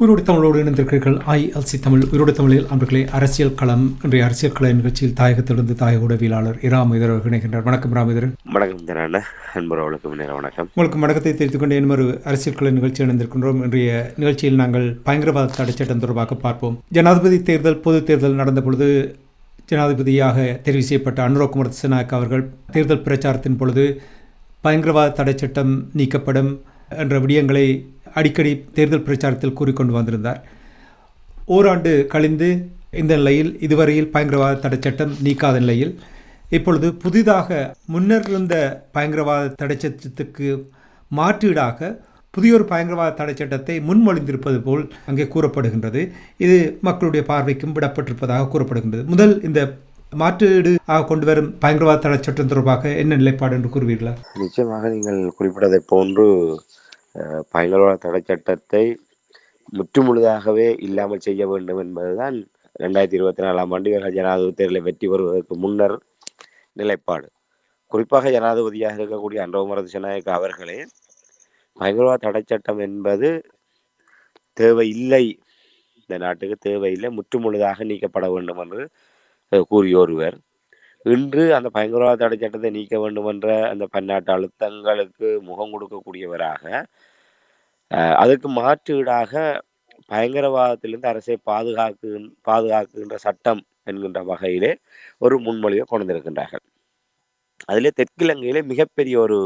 உயிரோடு தமிழோடு இணைந்திருக்கிறீர்கள். ILC தமிழ் உயிரோடு தமிழில் அன்பர்களே, அரசியல் களம் இன்றைய அரசியல் கள நிகழ்ச்சியில் தாயகத்திலிருந்து தாயக உடவியலாளர் இராமேதர் இணைகின்றார். வணக்கம் ராமேதரன். வணக்கம் தரான அன்பர்களுக்கு வணக்கம். உங்களுக்கு வணக்கத்தை தெரிவித்துக் கொண்டு இன்னொரு அரசியல் கள நிகழ்ச்சி இணைந்திருக்கின்றோம். இன்றைய நிகழ்ச்சியில் நாங்கள் பயங்கரவாத தடை சட்டம் தொடர்பாக பார்ப்போம். ஜனாதிபதி தேர்தல் பொது தேர்தல் நடந்த பொழுது ஜனாதிபதியாக தெரிவு செய்யப்பட்ட அனுரகுமார திசாநாயக்க அவர்கள் தேர்தல் பிரச்சாரத்தின் பொழுது பயங்கரவாத தடை சட்டம் நீக்கப்படும் என்ற விடயங்களை அடிக்கடி தேர்தல் பிரச்சாரத்தில் கூறிக்கொண்டு வந்திருந்தார். ஓராண்டு கழிந்து இந்த நிலையில் இதுவரையில் பயங்கரவாத தடை சட்டம் நீக்காத நிலையில் இப்பொழுது புதிதாக முன்னர் இருந்த பயங்கரவாத தடை சட்டத்துக்கு மாற்றீடாக புதியொரு பயங்கரவாத தடை சட்டத்தை முன்மொழிந்திருப்பது போல் அங்கே கூறப்படுகின்றது. இது மக்களுடைய பார்வைக்கும் விடப்பட்டிருப்பதாக கூறப்படுகின்றது. முதல் இந்த மாற்றீடு கொண்டு வரும் பயங்கரவாத தடை சட்டம் தொடர்பாக என்ன நிலைப்பாடு என்று கூறுவீர்களா? நிச்சயமாக நீங்கள் குறிப்பிட்டதை போன்று பயங்கரவாத தடை சட்டத்தை முற்றுமுழுதாகவே இல்லாமல் செய்ய வேண்டும் என்பதுதான் 2024 ஆண்டு ஜனாதிபதி தேர்தலை வெற்றி பெறுவதற்கு முன்னர் நிலைப்பாடு. குறிப்பாக ஜனாதிபதியாக இருக்கக்கூடிய அனுரகுமார திசாநாயக்க அவர்களே பயங்கரவாத தடை சட்டம் என்பது தேவையில்லை, இந்த நாட்டுக்கு தேவையில்லை, முற்றுமுழுதாக நீக்கப்பட வேண்டும் என்று கூறிய ஒருவர் இன்று அந்த பயங்கரவாத தடை சட்டத்தை நீக்க வேண்டும் என்ற அந்த பன்னாட்டு அழுத்தங்களுக்கு முகம் கொடுக்கக்கூடியவராக அதற்கு மாற்றீடாக பயங்கரவாதத்திலிருந்து அரசை பாதுகாக்குகின்ற சட்டம் என்கின்ற வகையிலே ஒரு முன்மொழிவை கொண்டிருக்கின்றார்கள். அதிலே தெற்கிலங்கையிலே மிகப்பெரிய ஒரு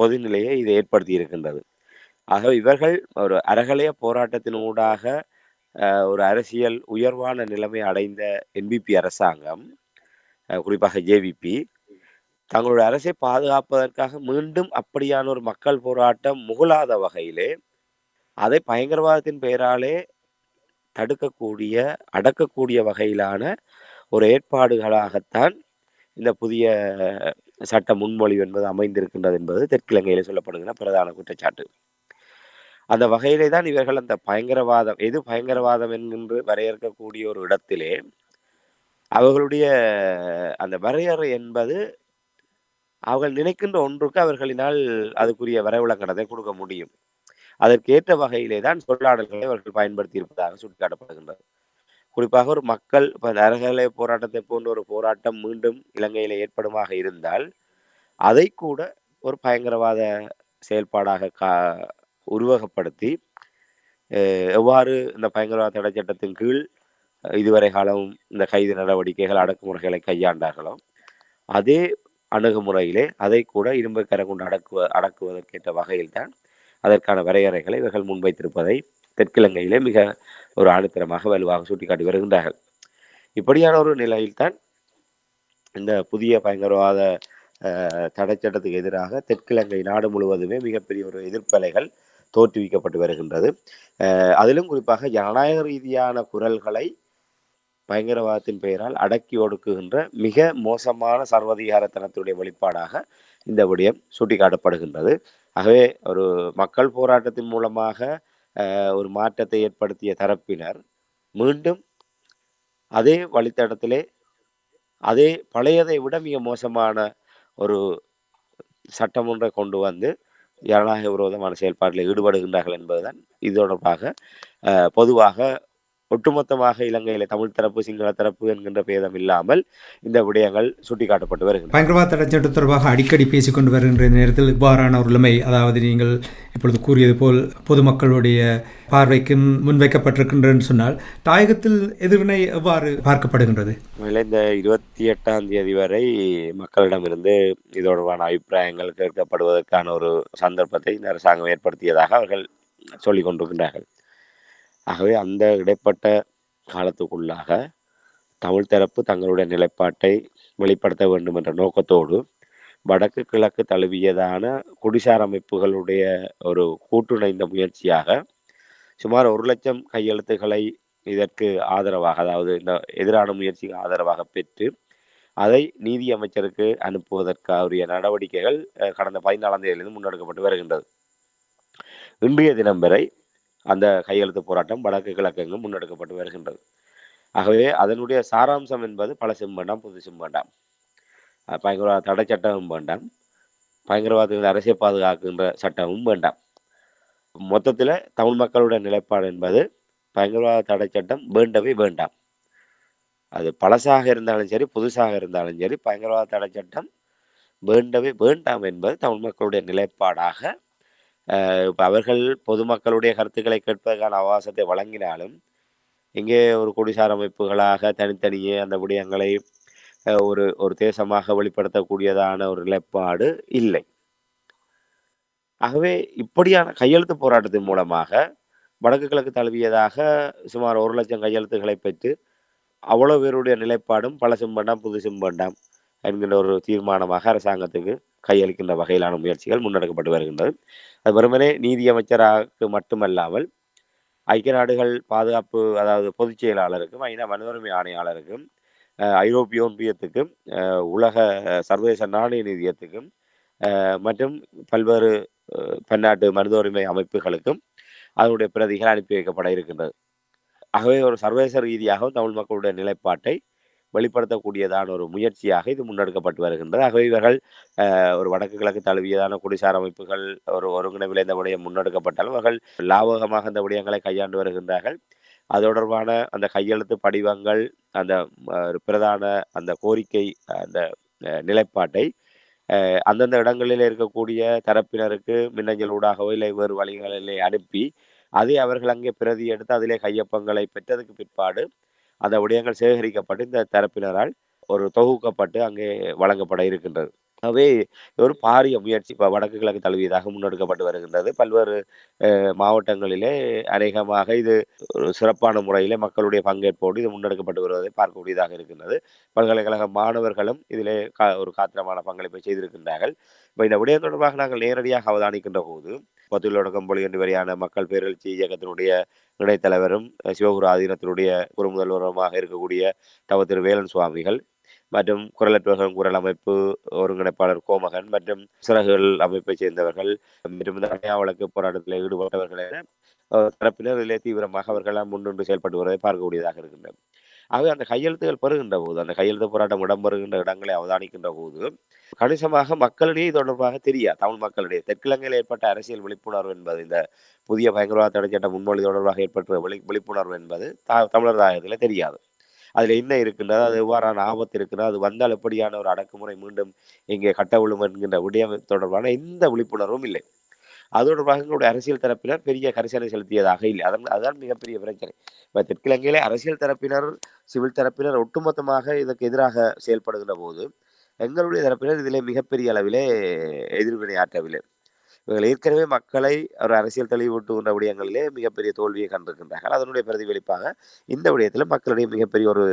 கொதிநிலையை இது ஏற்படுத்தி இருக்கின்றது. ஆகவே இவர்கள் ஒரு அறகலைய போராட்டத்தினூடாக ஒரு அரசியல் உயர்வான நிலைமை அடைந்த NPP அரசாங்கம், குறிப்பாக JVP, தங்களுடைய அரசை பாதுகாப்பதற்காக மீண்டும் அப்படியான ஒரு மக்கள் போராட்டம் முகலாத வகையிலே அதை பயங்கரவாதத்தின் பெயராலே தடுக்கக்கூடிய அடக்கக்கூடிய வகையிலான ஒரு ஏற்பாடுகளாகத்தான் இந்த புதிய சட்ட முன்மொழிவு என்பது அமைந்திருக்கின்றது என்பது தெற்கிலங்கையிலே சொல்லப்படுகிற பிரதான குற்றச்சாட்டு. அந்த வகையிலே தான் இவர்கள் அந்த பயங்கரவாதம் எது பயங்கரவாதம் என்கின்ற வரையறுக்கக்கூடிய ஒரு இடத்திலே அவர்களுடைய அந்த வரையறை என்பது அவர்கள் நினைக்கின்ற ஒன்றுக்கு அவர்களினால் அதுக்குரிய வரைவிலக்கணத்தை கொடுக்க முடியும். அதற்கேற்ற வகையிலே தான் சொல்லாடல்களை அவர்கள் பயன்படுத்தி இருப்பதாக சுட்டிக்காட்டப்படுகின்றது. குறிப்பாக ஒரு மக்கள் அறகலை போராட்டத்தை போன்ற ஒரு போராட்டம் மீண்டும் இலங்கையில ஏற்படுமாக இருந்தால் அதை கூட ஒரு பயங்கரவாத செயல்பாடாக உருவகப்படுத்தி எவ்வாறு இந்த பயங்கரவாத தடை சட்டத்தின் கீழ் இதுவரை காலம் இந்த கைது நடவடிக்கைகள் அடக்குமுறைகளை கையாண்டார்களோ அதே அணுகுமுறையிலே அதை கூட இரும்பு கரை கொண்டு அடக்குவதற்கேற்ற வகையில் தான் அதற்கான வரையறைகளை இவர்கள் முன்வைத்திருப்பதை தெற்கிலங்கையிலே மிக ஒரு ஆணித்தரமாக வலுவாக சுட்டிக்காட்டி வருகின்றார்கள். இப்படியான ஒரு நிலையில்தான் இந்த புதிய பயங்கரவாத தடை சட்டத்துக்கு எதிராக தெற்கிலங்கை நாடு முழுவதுமே மிகப்பெரிய ஒரு எதிர்ப்பலைகள் தோற்றுவிக்கப்பட்டு வருகின்றது. அதிலும் குறிப்பாக ஜனநாயக ரீதியான குரல்களை பயங்கரவாதத்தின் பெயரால் அடக்கி ஒடுக்குகின்ற மிக மோசமான சர்வதிகாரத்தனத்துடைய வெளிப்பாடாக இந்த விடயம் சுட்டிக்காட்டப்படுகின்றது. ஆகவே ஒரு மக்கள் போராட்டத்தின் மூலமாக ஒரு மாற்றத்தை ஏற்படுத்திய தரப்பினர் மீண்டும் அதே வழித்தடத்திலே அதே பழையதை விட மிக மோசமான ஒரு சட்டம் ஒன்றை கொண்டு வந்து ஜனநாயக விரோதமான செயல்பாட்டில் ஈடுபடுகின்றார்கள் என்பதுதான் இது தொடர்பாக பொதுவாக ஒட்டுமொத்தமாக இலங்கையில தமிழ் தரப்பு சிங்கள தரப்பு என்கின்ற பேதம் இல்லாமல் இந்த விடயங்கள் சுட்டிக்காட்டப்பட்டு வருகின்றன. பயங்கரவாத தடை சட்டம் தொடர்பாக அடிக்கடி பேசிக்கொண்டு வருகின்ற நேரத்தில் இவ்வாறான ஒரு நிலைமை, அதாவது நீங்கள் இப்பொழுது கூறியது போல் பொதுமக்களுடைய பார்வைக்கும் முன்வைக்கப்பட்டிருக்கின்றன்னு சொன்னால் தாயகத்தில் எதிர்வினை எவ்வாறு பார்க்கப்படுகின்றது? இந்த 28ஆம் தேதி வரை மக்களிடமிருந்து இது தொடர்பான அபிப்பிராயங்கள் கேட்கப்படுவதற்கான ஒரு சந்தர்ப்பத்தை இந்த அரசாங்கம் ஏற்படுத்தியதாக அவர்கள் சொல்லிக் கொண்டிருக்கின்றார்கள். ஆகவே அந்த இடைப்பட்ட காலத்துக்குள்ளாக தமிழ் தரப்பு தங்களுடைய நிலைப்பாட்டை வெளிப்படுத்த வேண்டும் என்ற நோக்கத்தோடு வடக்கு கிழக்கு தழுவியதான குடிசார் அமைப்புகளுடைய ஒரு கூட்டுணைந்த முயற்சியாக சுமார் 1 லட்சம் கையெழுத்துக்களை இதற்கு ஆதரவாக, அதாவது இந்த எதிரான முயற்சிக்கு ஆதரவாக பெற்று அதை நீதி அமைச்சருக்கு அனுப்புவதற்கான நடவடிக்கைகள் கடந்த 14ஆம் தேதியிலிருந்து முன்னெடுக்கப்பட்டு வருகின்றது. இன்றைய தினம் வரை அந்த கையெழுத்து போராட்டம் வடக்கு கிழக்கெங்கும் முன்னெடுக்கப்பட்டு வருகின்றது. ஆகவே அதனுடைய சாராம்சம் என்பது பழசும் வேண்டாம் புதுசும் வேண்டாம், பயங்கரவாத தடை சட்டமும் வேண்டாம், பயங்கரவாதத்தின் அரசியல் பாதுகாக்கின்ற சட்டமும் வேண்டாம். மொத்தத்துல தமிழ் மக்களுடைய நிலைப்பாடு என்பது பயங்கரவாத தடை சட்டம் வேண்டவே வேண்டாம். அது பழசாக இருந்தாலும் சரி, புதுசாக இருந்தாலும் சரி, பயங்கரவாத தடை சட்டம் வேண்டவே வேண்டாம் என்பது தமிழ் மக்களுடைய நிலைப்பாடாக இப்ப அவர்கள் பொதுமக்களுடைய கருத்துக்களை கேட்பதற்கான அவகாசத்தை வழங்கினாலும், இங்கே ஒரு குடிசார் அமைப்புகளாக தனித்தனியே அந்த விடயங்களை ஒரு ஒரு தேசமாக வெளிப்படுத்தக்கூடியதான ஒரு நிலைப்பாடு இல்லை. ஆகவே இப்படியான கையெழுத்து போராட்டத்தின் மூலமாக வடக்கு கிழக்கு தழுவியதாக சுமார் 1,00,000 கையெழுத்துக்களை பெற்று அவ்வளவு பேருடைய நிலைப்பாடும் பழசும் வேண்டாம் புதுசும் வேண்டாம் என்கின்ற ஒரு தீர்மானமாக அரசாங்கத்துக்கு கையளிக்கின்ற வகையிலான முயற்சிகள் முன்னெடுக்கப்பட்டு வருகின்றது. அது வெறுமனே நீதி அமைச்சராக மட்டுமல்லாமல் ஐக்கிய நாடுகள் பாதுகாப்பு அதாவது பொதுச் செயலாளருக்கும் ஐநா மனித உரிமை ஆணையாளருக்கும் ஐரோப்பிய ஒன்றியத்துக்கும் உலக சர்வதேச நாணய நிதியத்துக்கும் மற்றும் பல்வேறு பன்னாட்டு மனித உரிமை அமைப்புகளுக்கும் அதனுடைய பிரதிகள் அனுப்பி வைக்கப்பட இருக்கின்றது. ஆகவே ஒரு சர்வதேச ரீதியாகவும் தமிழ் மக்களுடைய நிலைப்பாட்டை வெளிப்படுத்தக்கூடியதான ஒரு முயற்சியாக இது முன்னெடுக்கப்பட்டு வருகின்றது. ஆகவே இவர்கள் ஒரு வடக்கு கிழக்கு தழுவியதான குடிசார் அமைப்புகள் ஒரு ஒருங்கிணைவில் இந்த விடயம் முன்னெடுக்கப்பட்டாலும் அவர்கள் லாபகமாக அந்த விடயங்களை கையாண்டு வருகின்றார்கள். அது தொடர்பான அந்த கையெழுத்து படிவங்கள் அந்த பிரதான அந்த கோரிக்கை அந்த நிலைப்பாட்டை அந்தந்த இடங்களில் இருக்கக்கூடிய தரப்பினருக்கு மின்னஞ்சல் ஊடாகவோ இல்லை வேறு வழிகளிலே அனுப்பி அதை அவர்கள் அங்கே பிரதி எடுத்து அதிலே கையொப்பங்களை பெற்றதுக்கு பிற்பாடு அந்த விடயங்கள் சேகரிக்கப்பட்டு இந்த தரப்பினரால் ஒரு தொகுக்கப்பட்டு அங்கே வழங்கப்பட இருக்கின்றது. ஆகவே ஒரு பாரிய முயற்சி இப்போ வடக்கு கிழக்கு தழுவியதாக முன்னெடுக்கப்பட்டு வருகின்றது. பல்வேறு மாவட்டங்களிலே அநேகமாக இது ஒரு சிறப்பான முறையிலே மக்களுடைய பங்கேற்போடு இது முன்னெடுக்கப்பட்டு வருவதை பார்க்கக்கூடியதாக இருக்கின்றது. பல்கலைக்கழக மாணவர்களும் இதிலே ஒரு காத்திரமான பங்களிப்பை செய்திருக்கின்றார்கள். இப்போ இந்த விடயம் தொடர்பாக நாங்கள் நேரடியாக அவதானிக்கின்ற போது பத்துள்ளடக்கம் பொழி என்று வரையான மக்கள் பேரெழுச்சி இயக்கத்தினுடைய இணைத்தலைவரும் சிவகுரு ஆதீனத்தினுடைய குரு முதல்வருமாக இருக்கக்கூடிய தவ திரு வேலன் சுவாமிகள் மற்றும் குரலற்றவர்கள் குரல் அமைப்பு ஒருங்கிணைப்பாளர் கோமகன் மற்றும் சிறகுகள் அமைப்பை சேர்ந்தவர்கள் மற்றும் இந்த அடையா வழக்கு போராட்டத்தில் ஈடுபட்டவர்கள் என தரப்பினர் இதிலே தீவிரமாக அவர்களால் முன்னின்று செயல்பட்டு வருவதை பார்க்கக்கூடியதாக இருக்கின்றன. ஆகவே அந்த கையெழுத்துகள் பெறுகின்ற போது அந்த கையெழுத்து போராட்டம் இடம்பெறுகின்ற இடங்களை அவதானிக்கின்ற போது கணிசமாக மக்களிடையே தொடர்பாக தெரியாது. தமிழ் மக்களிடையே தெற்கிழங்கையில் ஏற்பட்ட அரசியல் விழிப்புணர்வு என்பது இந்த புதிய பயங்கரவாத தடை சட்ட முன்மொழி தொடர்பாக ஏற்பட்ட விழிப்புணர்வு என்பது தமிழர் தாயகத்தில் தெரியாது. அதுல என்ன இருக்கின்றது, அது எவ்வாறான ஆபத்து இருக்கின்றது, அது வந்தால் எப்படியான ஒரு அடக்குமுறை மீண்டும் இங்கே கட்ட விழும் என்கின்ற விடயம் தொடர்பான எந்த விழிப்புணர்வும் இல்லை. அது தொடர்பாக எங்களுடைய அரசியல் தரப்பினர் பெரிய கரிசனை செலுத்தியதாக இல்லை. அதுதான் மிகப்பெரிய பிரச்சனை. இப்ப தெற்கிழங்கையிலே அரசியல் தரப்பினர் சிவில் தரப்பினர் ஒட்டுமொத்தமாக இதற்கு எதிராக செயல்படுகின்ற போது எங்களுடைய தரப்பினர் இதிலே மிகப்பெரிய அளவிலே எதிர்வினை ஆற்றவில்லை. இவர்கள் ஏற்கனவே மக்களை ஒரு அரசியல் தெளிவூட்டுகின்ற விடயங்களிலே மிகப்பெரிய தோல்வியை கண்டிருக்கின்றார்கள். அதனுடைய பிரதிபலிப்பாக இந்த விடயத்தில் மக்களிடையே மிகப்பெரிய ஒரு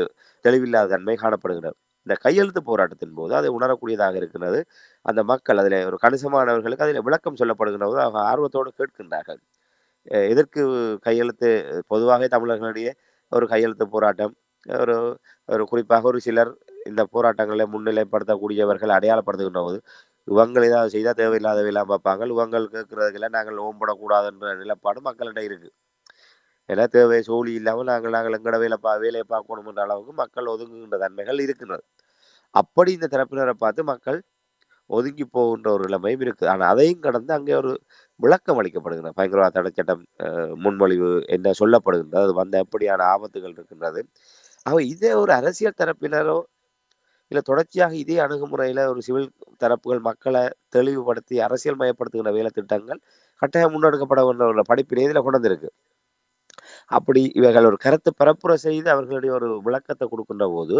தெளிவில்லாத தன்மை காணப்படுகிறது. இந்த கையெழுத்து போராட்டத்தின் போது அதை உணரக்கூடியதாக இருக்கிறது. அந்த மக்கள் அதில் ஒரு கணிசமானவர்களுக்கு அதில் விளக்கம் சொல்லப்படுகின்ற போது அவங்க ஆர்வத்தோடு கேட்கின்றார்கள். எதற்கு கையெழுத்து பொதுவாக தமிழர்களிடையே ஒரு கையெழுத்து போராட்டம் ஒரு ஒரு குறிப்பாக ஒரு சிலர் இந்த போராட்டங்களை முன்னிலைப்படுத்தக்கூடியவர்கள் அடையாளப்படுத்துகின்ற போது இவங்கள் ஏதாவது செய்தால் தேவையில்லாதவையெல்லாம் பார்ப்பாங்க. இவங்கள் கேட்கறதுக்கெல்லாம் நாங்கள் ஓம்படக்கூடாதுன்ற நிலப்பாடு மக்களிடம் இருக்கு. ஏன்னா தேவை சோழி இல்லாமல் நாங்கள் எங்கட வேலையை பார்க்கணும் என்ற அளவுக்கு மக்கள் ஒதுங்குகின்ற தன்மைகள் இருக்கின்றது. அப்படி இந்த தரப்பினரை பார்த்து மக்கள் ஒதுங்கி போகின்ற ஒரு நிலைமையும் இருக்குது. ஆனால் அதையும் கடந்து அங்கே ஒரு விளக்கம் அளிக்கப்படுகிறது. பயங்கரவாத தடை சட்டம் முன்மொழிவு என்ன சொல்லப்படுகின்றது, அது வந்த எப்படியான ஆபத்துகள் இருக்கின்றது. இதே ஒரு அரசியல் தரப்பினரோ இல்லை தொடர்ச்சியாக இதே அணுகுமுறையில் ஒரு சிவில் தரப்புகள் மக்களை தெளிவுபடுத்தி அரசியல் மயப்படுத்துகின்ற வேலை திட்டங்கள் கட்டாயம் முன்னெடுக்கப்பட வேண்டிய படிப்பினை இதில் கொண்டு வந்திருக்கு. அப்படி இவர்கள் ஒரு கருத்து பரப்புரை செய்து அவர்களுடைய ஒரு விளக்கத்தை கொடுக்கின்ற போது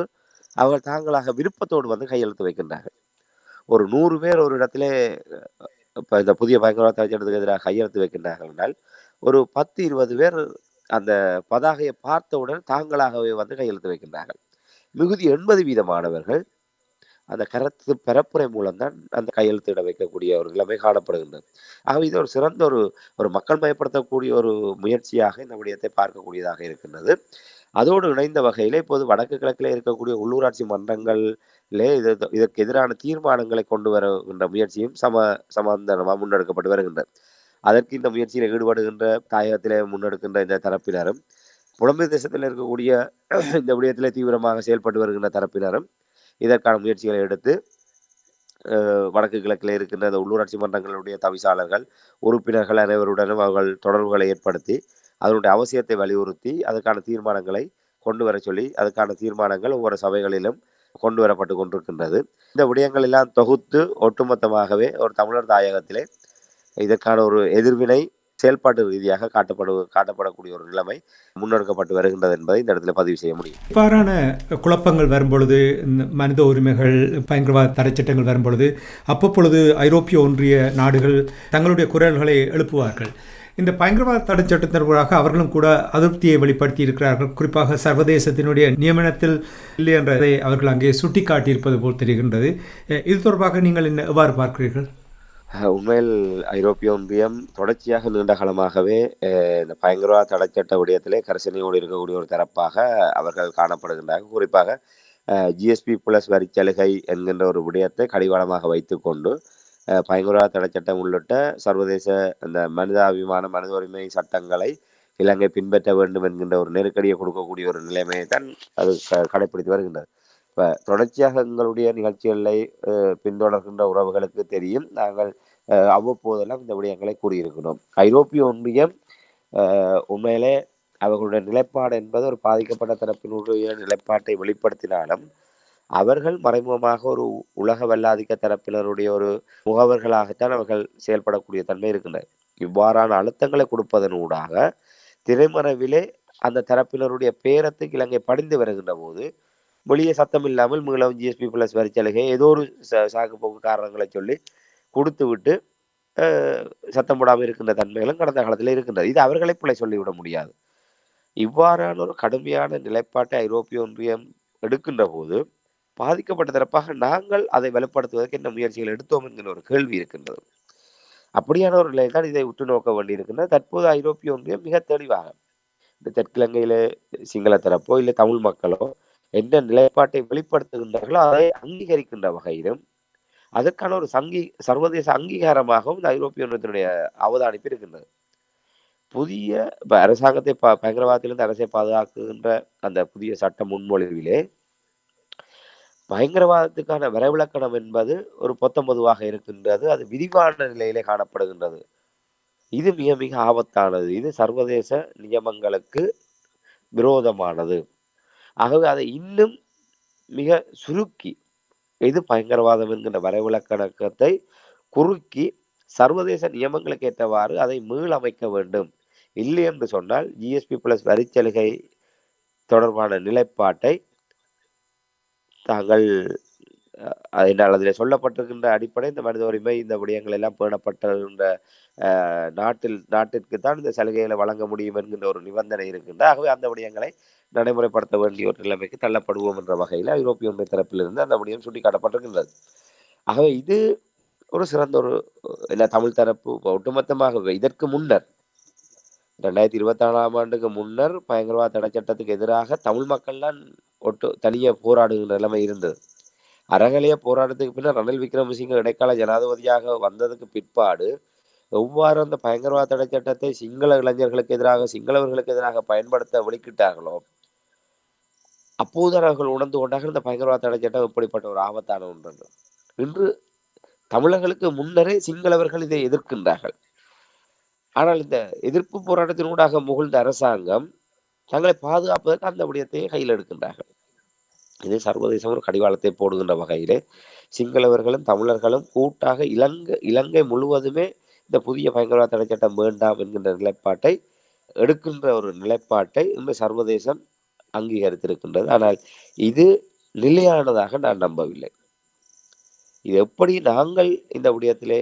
அவர்கள் தாங்களாக விருப்பத்தோடு வந்து கையெழுத்து வைக்கின்றார்கள். ஒரு 100 பேர் ஒரு இடத்துல இப்போ இந்த புதிய பயங்கரவாத சட்டத்துக்கு எதிராக கையெழுத்து வைக்கின்றார்கள் என்றால் ஒரு 10-20 பேர் அந்த பதாகையை பார்த்தவுடன் தாங்களாகவே வந்து கையெழுத்து வைக்கின்றார்கள். மிகுதி 80% மாணவர்கள் அந்த கருத்து பரப்புரை மூலம்தான் அந்த கையெழுத்திட வைக்கக்கூடிய ஒரு நிலைமை காணப்படுகின்றது. ஆகவே இது ஒரு சிறந்த ஒரு மக்கள் மயப்படுத்தக்கூடிய ஒரு முயற்சியாக இந்த விடயத்தை பார்க்கக்கூடியதாக இருக்கின்றது. அதோடு இணைந்த வகையில இப்போது வடக்கு கிழக்கில் இருக்கக்கூடிய உள்ளூராட்சி மன்றங்களிலே இதற்கு எதிரான தீர்மானங்களை கொண்டு வருகின்ற முயற்சியும் சமாந்தரமாக முன்னெடுக்கப்பட்டு வருகின்றது. அதற்கு இந்த முயற்சியில் ஈடுபடுகின்ற தாயகத்திலே முன்னெடுக்கின்ற இந்த தரப்பினரும் புலம்பெயர் தேசத்தில் இருக்கக்கூடிய இந்த விடயத்திலே தீவிரமாக செயல்பட்டு வருகின்ற தரப்பினரும் இதற்கான முயற்சிகளை எடுத்து வடக்கு கிழக்கில் இருக்கின்ற அந்த உள்ளூராட்சி மன்றங்களுடைய தவிசாளர்கள், உறுப்பினர்கள் அனைவருடனும் அவர்கள் தொடர்புகளை ஏற்படுத்தி, அதனுடைய அவசியத்தை வலியுறுத்தி, அதற்கான தீர்மானங்களை கொண்டு வரச் சொல்லி, அதுக்கான தீர்மானங்கள் ஒவ்வொரு சபைகளிலும் கொண்டு வரப்பட்டு கொண்டிருக்கின்றது. இந்த விடயங்கள் எல்லாம் தொகுத்து ஒட்டுமொத்தமாகவே ஒரு தமிழர் தாயகத்திலே இதற்கான ஒரு எதிர்வினை செயல்பாட்டு ரீதியாக காட்டப்படக்கூடிய ஒரு நிலைமை முன்னெடுக்கப்பட்டு வருகின்றது என்பதை இந்த இடத்துல பதிவு செய்ய முடியும். இவ்வாறான குழப்பங்கள் வரும்பொழுது, இந்த மனித உரிமைகள், பயங்கரவாத தடைச்சட்டங்கள் வரும்பொழுது, அப்பப்பொழுது ஐரோப்பிய ஒன்றிய நாடுகள் தங்களுடைய குரல்களை எழுப்புவார்கள். இந்த பயங்கரவாத தடைச்சட்டம் தொடர்பாக அவர்களும் கூட அதிருப்தியை வெளிப்படுத்தி இருக்கிறார்கள். குறிப்பாக சர்வதேசத்தினுடைய நியமனத்தில் இல்லை என்றதை அவர்கள் அங்கே சுட்டிக்காட்டியிருப்பது போல் தெரிகின்றது. இது தொடர்பாக நீங்கள் எவ்வாறு பார்க்கிறீர்கள்? உண்மையில் ஐரோப்பிய ஒன்றியம் தொடர்ச்சியாக நீண்ட காலமாகவே இந்த பயங்கரவாத தடைச்சட்ட விடயத்திலே கரிசனையோடு இருக்கக்கூடிய ஒரு தரப்பாக அவர்கள் காணப்படுகின்றார்கள். குறிப்பாக ஜிஎஸ்பி பிளஸ் வரிச்சலுகை என்கின்ற ஒரு விடயத்தை கடிவாளமாக வைத்துக்கொண்டு பயங்கரவாத தடைச்சட்டம் உள்ளிட்ட சர்வதேச அந்த மனிதாபிமான மனித உரிமை சட்டங்களை இலங்கை பின்பற்ற வேண்டும் என்கின்ற ஒரு நெருக்கடியை கொடுக்கக்கூடிய ஒரு நிலைமையை தான் அது கடைப்பிடித்து வருகின்றது. இப்போ தொடர்ச்சியாக எங்களுடைய நிகழ்ச்சிகளை பின்தொடர்கின்ற உறவுகளுக்கு தெரியும். நாங்கள் அவ்வப்போதெல்லாம் இந்த விடயங்களை கூறியிருக்கிறோம். ஐரோப்பிய ஒன்றியம் உண்மையிலே அவர்களுடைய நிலைப்பாடு என்பது ஒரு பாதிக்கப்பட்ட தரப்பினுடைய நிலைப்பாட்டை வெளிப்படுத்தினாலும் அவர்கள் மறைமுகமாக ஒரு உலக வல்லாதிக்க தரப்பினருடைய ஒரு முகவர்களாகத்தான் அவர்கள் செயல்படக்கூடிய தன்மை இருக்கின்றன. இவ்வாறான அழுத்தங்களை கொடுப்பதன் ஊடாக திரைமறைவிலே அந்த தரப்பினருடைய பேரத்துக்கு இலங்கை படிந்து வருகின்ற போது வெளியே சத்தம் இல்லாமல் மீளவும் ஜிஎஸ்பி பிளஸ் வரிச்சலுகை ஏதோ ஒரு சாக்கு போக்கு காரணங்களை சொல்லி கொடுத்து விட்டு சத்தம் போடாமல் இருக்கின்ற தன்மைகளும் கடந்த காலத்தில் இருக்கின்றது. இது அவர்களை பிள்ளை சொல்லிவிட முடியாது. இவ்வாறான ஒரு கடுமையான நிலைப்பாட்டை ஐரோப்பிய ஒன்றியம் எடுக்கின்ற போது பாதிக்கப்பட்ட தரப்பாக நாங்கள் அதை வலுப்படுத்துவதற்கு என்ன முயற்சிகள் எடுத்தோம் என்கிற ஒரு கேள்வி இருக்கின்றது. அப்படியான ஒரு நிலையில் தான் இதை உற்று நோக்க வேண்டியிருக்கின்றது. தற்போது ஐரோப்பிய ஒன்றியம் மிக தெளிவாக இந்த தெற்கிழங்கையில சிங்கள தரப்போ இல்லை தமிழ் மக்களோ எந்த நிலைப்பாட்டை வெளிப்படுத்துகின்றார்களோ அதை அங்கீகரிக்கின்ற வகையிலும் அதற்கான ஒரு சர்வதேச அங்கீகாரமாகவும் இந்த ஐரோப்பிய ஒன்றியத்தினுடைய அவதானிப்பு இருக்கின்றது. புதிய அரசாங்கத்தை பயங்கரவாதத்திலிருந்து அரசை பாதுகாக்கின்ற அந்த புதிய சட்ட முன்மொழிவிலே பயங்கரவாதத்துக்கான வரைவிலக்கணம் என்பது ஒரு பொதுவாக இருக்கின்றது. அது விரிவான நிலையிலே காணப்படுகின்றது. இது மிக மிக ஆபத்தானது. இது சர்வதேச நியமங்களுக்கு விரோதமானது. ஆகவே அதை இன்னும் மிக சுருக்கி இது பயங்கரவாதம் என்கின்ற வரைவிலக்கணத்தை குறுக்கி சர்வதேச நியமங்களுக்கு ஏற்றவாறு அதை மீளமைக்க வேண்டும். இல்லை என்று சொன்னால் ஜிஎஸ்பி பிளஸ் வரிச்சலுகை தொடர்பான நிலைப்பாட்டை தாங்கள் என்னால் அதில் சொல்லப்பட்டிருக்கின்ற அடிப்படை இந்த மனித உரிமை இந்த விடயங்கள் எல்லாம் பேணப்பட்டிருக்கின்ற நாட்டிற்கு தான் இந்த சலுகைகளை வழங்க முடியும் என்கின்ற ஒரு நிபந்தனை இருக்கின்ற. ஆகவே அந்த விடயங்களை நடைமுறைப்படுத்த வேண்டிய ஒரு நிலைமைக்கு தள்ளப்படுவோம் என்ற வகையில் ஐரோப்பிய ஒன்றிய தரப்பிலிருந்து அந்த விடயம் சுட்டிக்காட்டப்பட்டிருக்கின்றது. ஆகவே இது ஒரு சிறந்த ஒரு தமிழ் தரப்பு ஒட்டுமொத்தமாக இதற்கு முன்னர் 2024 ஆண்டுக்கு முன்னர் பயங்கரவாத தடை சட்டத்துக்கு எதிராக தமிழ் மக்கள் தான் தனியே போராடுகின்ற நிலைமை இருந்தது. அறகலைய போராட்டத்துக்கு பின்னர் ரணில் விக்ரமசிங்க இடைக்கால ஜனாதிபதியாக வந்ததுக்கு பிற்பாடு எவ்வாறு அந்த பயங்கரவாத தடை சட்டத்தை சிங்கள இளைஞர்களுக்கு எதிராக சிங்களவர்களுக்கு எதிராக பயன்படுத்த வெளிக்கிட்டார்களோ அப்போது அவர்கள் உணர்ந்து கொண்டார்கள் இந்த பயங்கரவாத தடை சட்டம் எப்படிப்பட்ட ஒரு ஆபத்தான ஒன்று. இன்று தமிழர்களுக்கு முன்னரே சிங்களவர்கள் இதை எதிர்க்கின்றார்கள். ஆனால் இந்த எதிர்ப்பு போராட்டத்தினூடாக முகழ்ந்த அரசாங்கம் தங்களை பாதுகாப்பதற்கு அந்த விடயத்தையே கையில் எடுக்கின்றார்கள். இது சர்வதேசம் ஒரு கடிவாளத்தை போடுகின்ற வகையிலே சிங்களவர்களும் தமிழர்களும் கூட்டாக இலங்கை முழுவதுமே இந்த புதிய பயங்கரவாத தடை சட்டம் வேண்டாம் என்கின்ற நிலைப்பாட்டை எடுக்கின்ற ஒரு நிலைப்பாட்டை இந்த சர்வதேசம் அங்கீகரித்திருக்கின்றது. ஆனால் இது நிலையானதாக நான் நம்பவில்லை. இது எப்படி நாங்கள் இந்த விடயத்திலே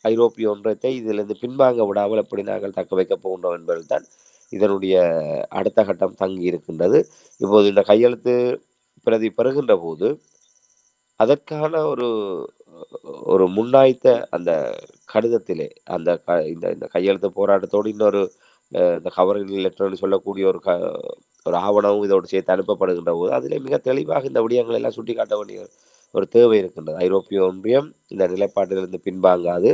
ஐரோப்பிய ஒன்றியத்தை இதிலிருந்து பின்வாங்க விடாமல் எப்படி நாங்கள் தக்க வைக்கப் போகின்றோம் என்பதுதான் இதனுடைய அடுத்த கட்டம் தங்கி இருக்கின்றது. இப்போது இந்த கையெழுத்து பிரதி பெறுகின்ற போது அதற்கான ஒரு முன்னாய்த்த அந்த கடிதத்திலே அந்த இந்த கையெழுத்து போராட்டத்தோடு இன்னொரு இந்த கவரிங் லெட்டர்னு சொல்லக்கூடிய ஒரு ஆவணமும் இதோடு சேர்த்து அனுப்பப்படுகின்ற போது அதிலே மிக தெளிவாக இந்த விடயங்களை எல்லாம் சுட்டி காட்ட வேண்டிய ஒரு தேவை இருக்கின்றது. ஐரோப்பிய ஒன்றியம் இந்த நிலைப்பாட்டிலிருந்து பின்வாங்காது.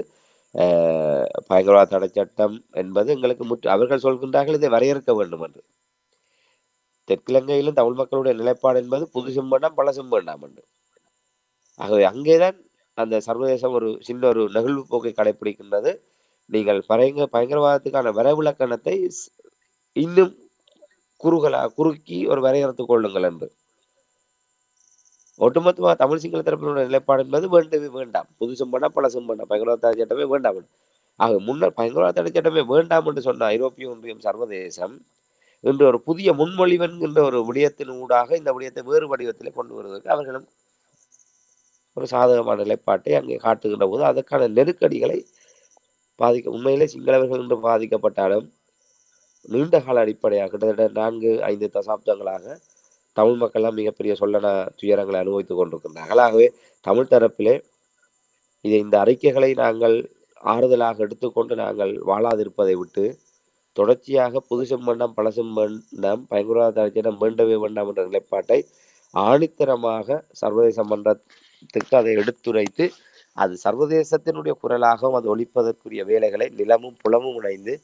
பயங்கரவாத தடை சட்டம் என்பது எங்களுக்கு அவர்கள் சொல்கின்றார்கள் இதை வரையறுக்க வேண்டும் என்று. தெற்கிலங்கையிலும் தமிழ் மக்களுடைய நிலைப்பாடு என்பது புது செம்பேண்டாம் பல செம்பேண்டாம் என்று. ஆகவே அங்கேதான் அந்த சர்வதேசம் ஒரு சின்ன ஒரு நெகிழ்வு போக்கை கடைபிடிக்கின்றது. நீங்கள் பயங்கரவாதத்துக்கான வரைவிலக்கணத்தை இன்னும் குறுக்கி ஒரு வரையறுத்துக் கொள்ளுங்கள் என்று. ஒட்டுமொத்தமாக தமிழ் சிங்கள தரப்பினுடைய நிலைப்பாடு என்பது வேண்டவே வேண்டாம். புதுசும் வேண்டாம், பழசும் வேண்டாம், பயங்கரவாத தடை சட்டமே வேண்டாம். ஆக முன்னர் பயங்கரவாத தடை சட்டமே வேண்டாம் என்று சொன்ன ஐரோப்பிய ஒன்றியம் சர்வதேசம் இன்று ஒரு புதிய முன்மொழிவு என்கின்ற ஒரு விடயத்தின் ஊடாக இந்த விடயத்தை வேறு வடிவத்திலே கொண்டு வருவதற்கு அவர்களும் ஒரு சாதகமான நிலைப்பாட்டை அங்கே காட்டுகின்ற போது அதற்கான நெருக்கடிகளை உண்மையிலே சிங்களவர்கள் என்று பாதிக்கப்பட்டாலும் நீண்ட கால அடிப்படையாக கிட்டத்தட்ட 4-5 தசாப்தங்களாக தமிழ் மக்கள்லாம் மிகப்பெரிய சொல்லன துயரங்களை அனுபவித்துக் கொண்டிருக்கின்றார்கள். ஆகவே தமிழ் தரப்பிலே இந்த அறிக்கைகளை நாங்கள் ஆறுதலாக எடுத்துக்கொண்டு நாங்கள் வாழாதிருப்பதை விட்டு தொடர்ச்சியாக புது செம்மண்டம் பல செம்மண்டம் பயங்கரவாத தடைச்சட்டம் வேண்டவே வேண்டாம் என்ற நிலைப்பாட்டை ஆணித்தரமாக சர்வதேச மன்றத்துக்கு அதை எடுத்துரைத்து அது சர்வதேசத்தினுடைய குரலாகவும் அது ஒழிப்பதற்குரிய வேலைகளை நிலமும் புலமும் இணைந்து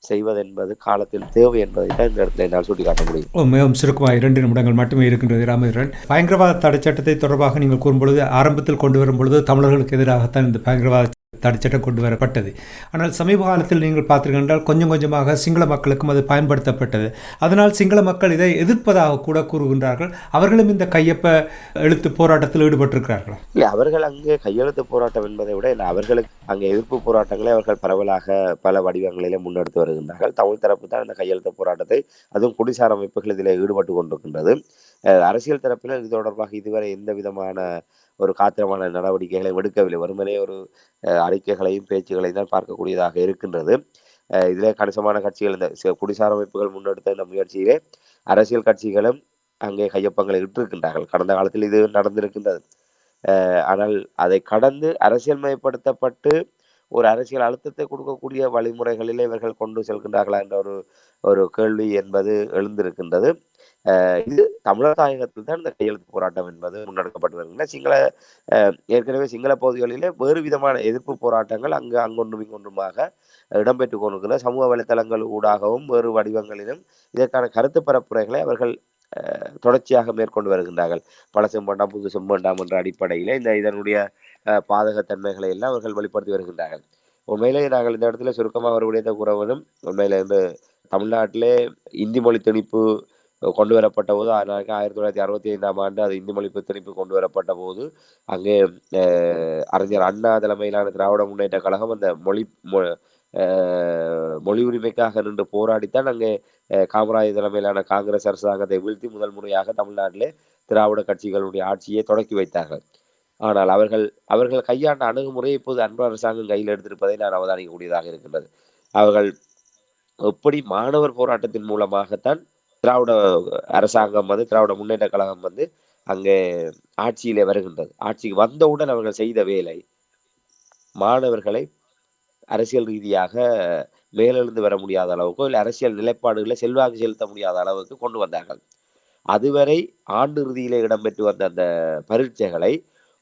செய்வதென்பது காலத்தில் தேவை என்பதை தான் இந்த இடத்துல என்னால் சுட்டிக்காட்ட முடியும். மிகவும் சுருக்கமாக 2 நிமிடங்கள் மட்டுமே இருக்கின்றது. ராமேந்திரன், பயங்கரவாத தடை சட்டத்தை தொடர்பாக நீங்கள் கூறும்பொழுது ஆரம்பத்தில் கொண்டு வரும்பொழுது தமிழர்களுக்கு எதிராகத்தான் இந்த பயங்கரவாத தடைச்சட்டம் கொண்டு வரப்பட்டது. ஆனால் சமீப காலத்தில் நீங்கள் பார்த்தீர்கள் கொஞ்சம் கொஞ்சமாக சிங்கள மக்களுக்கும் அது பயன்படுத்தப்பட்டது. அதனால் சிங்கள மக்கள் இதை எதிர்ப்பதாக கூட கூறுகின்றார்கள். அவர்களும் இந்த கையொப்ப எழுத்து போராட்டத்தில் ஈடுபட்டிருக்கிறார்களா? இல்லை, அவர்கள் அங்கே கையெழுத்து போராட்டம் என்பதை விட அவர்களுக்கு அங்கே எதிர்ப்பு போராட்டங்களை அவர்கள் பரவலாக பல வடிவங்களிலே முன்னெடுத்து வருகின்றார்கள். தமிழ் தரப்பு தான் இந்த கையெழுத்து போராட்டத்தை, அதுவும் குடிசார் அமைப்புகள் இதில் ஈடுபட்டு கொண்டிருக்கின்றது. அரசியல் தரப்பினர் இது தொடர்பாக இதுவரை எந்த விதமான ஒரு காத்திரமான நடவடிக்கைகளை எடுக்கவில்லை. வெறுமனே ஒரு அறிக்கைகளையும் பேச்சுகளையும் தான் பார்க்கக்கூடியதாக இருக்கின்றது. இதில் கணிசமான கட்சிகள், இந்த குடிசார் அமைப்புகள் முன்னெடுத்த இந்த முயற்சியிலே அரசியல் கட்சிகளும் அங்கே கையொப்பங்களை இட்டிருக்கின்றார்கள். கடந்த காலத்தில் இது நடந்திருக்கின்றது. ஆனால் அதை கடந்து அரசியல் மயப்படுத்தப்பட்டு ஒரு அரசியல் அழுத்தத்தை கொடுக்கக்கூடிய வழிமுறைகளிலே இவர்கள் கொண்டு செல்கின்றார்களா என்ற ஒரு கேள்வி என்பது எழுந்திருக்கின்றது. இது தமிழர் தாயகத்தில் தான் இந்த கையெழுத்து போராட்டம் என்பது முன்னெடுக்கப்பட்டு வருகின்றன. ஏற்கனவே சிங்கள பகுதிகளிலே வேறு விதமான எதிர்ப்பு போராட்டங்கள் அங்கொன்றும் இங்கொன்றுமாக இடம்பெற்றுக் கொண்டிருக்கின்ற சமூக வலைத்தளங்கள் ஊடாகவும் வேறு வடிவங்களிலும் இதற்கான கருத்து பரப்புரைகளை அவர்கள் தொடர்ச்சியாக மேற்கொண்டு வருகின்றார்கள். பல செம்பண்டாம் புது செம்பண்டாம் என்ற அடிப்படையிலே இதனுடைய பாதகத்தன்மைகளை எல்லாம் அவர்கள் வெளிப்படுத்தி வருகின்றார்கள். உண்மையிலே நாங்கள் இந்த இடத்துல சுருக்கமாக ஒரு விடயத்தை கூறவதும், உண்மையில இந்த தமிழ்நாட்டிலே இந்தி மொழி திணிப்பு கொண்டு வரப்பட்ட போது 1965ஆம் ஆண்டு அது இந்தி மொழி திணிப்பு கொண்டு வரப்பட்ட போது அங்கே அறிஞர் அண்ணா தலைமையிலான திராவிட முன்னேற்ற கழகம் அந்த மொழி உரிமைக்காக நின்று போராடித்தான் அங்கே காமராஜர் தலைமையிலான காங்கிரஸ் அரசாங்கத்தை வீழ்த்தி முதல் முறையாக தமிழ்நாட்டிலே திராவிட கட்சிகளுடைய ஆட்சியை தொடக்கி வைத்தார்கள். ஆனால் அவர்கள் கையாண்ட அணுகுமுறையை இப்போது அன்பு அரசாங்கம் கையில் எடுத்திருப்பதை நான் அவதானிக்கக்கூடியதாக இருக்கின்றது. அவர்கள் எப்படி மாணவர் போராட்டத்தின் மூலமாகத்தான் திராவிட அரசாங்கம் திராவிட முன்னேற்ற கழகம் அங்கே ஆட்சியிலே வருகின்றது. ஆட்சிக்கு வந்தவுடன் அவர்கள் செய்த வேலை மாணவர்களை அரசியல் ரீதியாக மேலெழுந்து வர முடியாத அளவுக்கோ இல்லை அரசியல் நிலைப்பாடுகளை செல்வாக்கு செலுத்த முடியாத அளவுக்கு கொண்டு வந்தார்கள். அதுவரை ஆண்டு இறுதியிலே இடம்பெற்று வந்த அந்த பரீட்சைகளை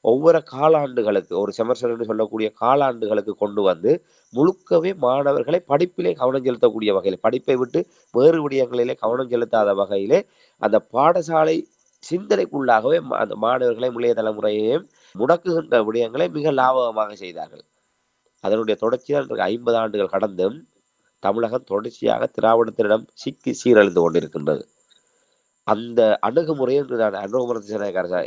ஒவ்வொரு காலாண்டுகளுக்கு, ஒரு செமஸ்டர் என்று சொல்லக்கூடிய காலாண்டுகளுக்கு கொண்டு வந்து முழுக்கவே மாணவர்களை படிப்பிலே கவனம் செலுத்தக்கூடிய வகையில், படிப்பை விட்டு வேறு விடயங்களிலே கவனம் செலுத்தாத வகையிலே அந்த பாடசாலை சிந்தனைக்குள்ளாகவே அந்த மாணவர்களை முளைய தலைமுறையையும் முடக்குகின்ற விடயங்களை மிக லாபகமாக செய்தார்கள். அதனுடைய தொடர்ச்சியாக 50 ஆண்டுகள் கடந்தும் தமிழகம் தொடர்ச்சியாக திராவிடத்திடம் சிக்கி சீரழிந்து கொண்டிருக்கின்றது. அந்த அணுகுமுறை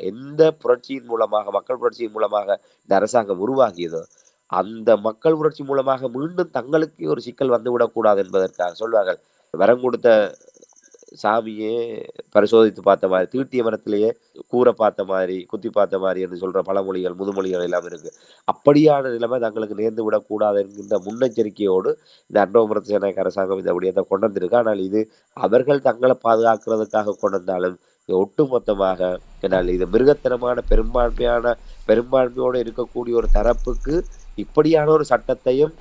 எந்த புரட்சியின் மூலமாக, மக்கள் புரட்சியின் மூலமாக இந்த அரசாங்கம் உருவாகியதோ அந்த மக்கள் புரட்சி மூலமாக மீண்டும் தங்களுக்கு ஒரு சிக்கல் வந்துவிடக்கூடாது என்பதற்காக சொல்வார்கள், வரம் கொடுத்த சாமியே பரிசோதித்து பார்த்த மாதிரி, தீட்டிய மரத்திலேயே கூரை பார்த்த மாதிரி, குத்தி பார்த்த மாதிரி என்று சொல்ற பழமொழிகள், முதுமொழிகள் எல்லாம் இருக்கு. அப்படியான நிலைமை தங்களுக்கு நேர்ந்து விடக்கூடாது என்கின்ற முன்னெச்சரிக்கையோடு இந்த அன்றோமரத்து சேனாய்க்கு அரசாங்கம் இந்த விடயத்தை கொண்டு வந்திருக்கு. ஆனால் இது அவர்கள் தங்களை பாதுகாக்கிறதுக்காக கொண்டு வந்தாலும் ஒட்டுமொத்தமாக என்னால் இது மிருகத்தனமான பெரும்பான்மையோடு இருக்கக்கூடிய ஒரு தரப்புக்கு இப்படியான ஒரு சட்டத்தையும்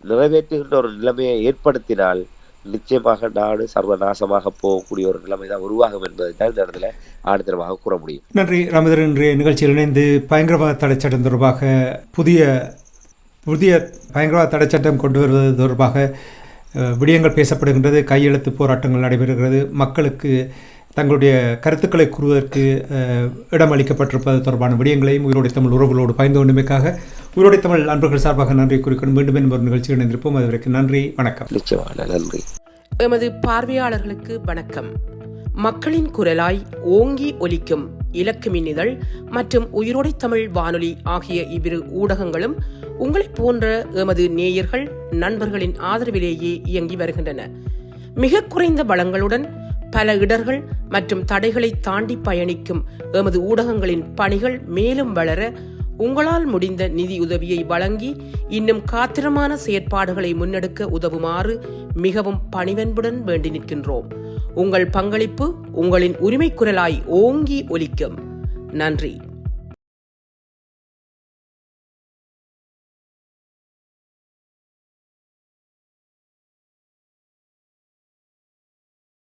நிறைவேற்றுகின்ற ஒரு நிலைமையை ஏற்படுத்தினால் நிச்சயமாக நாடு சர்வநாசமாக போகக்கூடிய ஒரு நிலைமை தான் உருவாகும் என்பதை தான் இந்த இடத்துல ஆணித்தரமாக கூற முடியும். நன்றி ராமேந்திரன். இன்றைய நிகழ்ச்சியில் இணைந்து பயங்கரவாத தடை சட்டம் தொடர்பாக புதிய பயங்கரவாத தடை சட்டம் கொண்டு வருவது தொடர்பாக விடயங்கள் பேசப்படுகின்றது, கையெழுத்து போராட்டங்கள் நடைபெறுகிறது, மக்களுக்கு தங்களுடைய கருத்துக்களை கூறுவதற்கு இடம் அளிக்கப்பட்டிருப்பது தொடர்பான விடயங்களையும் உயிரோடை தமிழ் உறவுகளோடு பகிர்ந்து கொண்டமைக்காக உயிரோடை தமிழ் அன்பர்கள் சார்பாக நன்றி குறிக்கணும். மீண்டும் ஒரு நிகழ்ச்சி இணைந்திருப்போம். அதுவரைக்கும் நன்றி, வணக்கம். நன்றி. எமது பார்வையாளர்களுக்கு வணக்கம். மக்களின் குரலாய் ஓங்கி ஒலிக்கும் இலக்கு மின்னிதழ் மற்றும் உயிரோடை தமிழ் வானொலி ஆகிய இவ்விரு ஊடகங்களும் உங்களைப் போன்ற எமது நேயர்கள் நண்பர்களின் ஆதரவிலேயே இயங்கி வருகின்றன. மிக குறைந்த வளங்களுடன் பல இடர்கள் மற்றும் தடைகளை தாண்டி பயணிக்கும் எமது ஊடகங்களின் பணிகள் மேலும் வளர உங்களால் முடிந்த நிதியுதவியை வழங்கி இன்னும் காத்திரமான செயற்பாடுகளை முன்னெடுக்க உதவுமாறு மிகவும் பணிவன்புடன் வேண்டி நிற்கின்றோம். உங்கள் பங்களிப்பு உங்களின் உரிமை குரலாய் ஓங்கி ஒலிக்கும். நன்றி.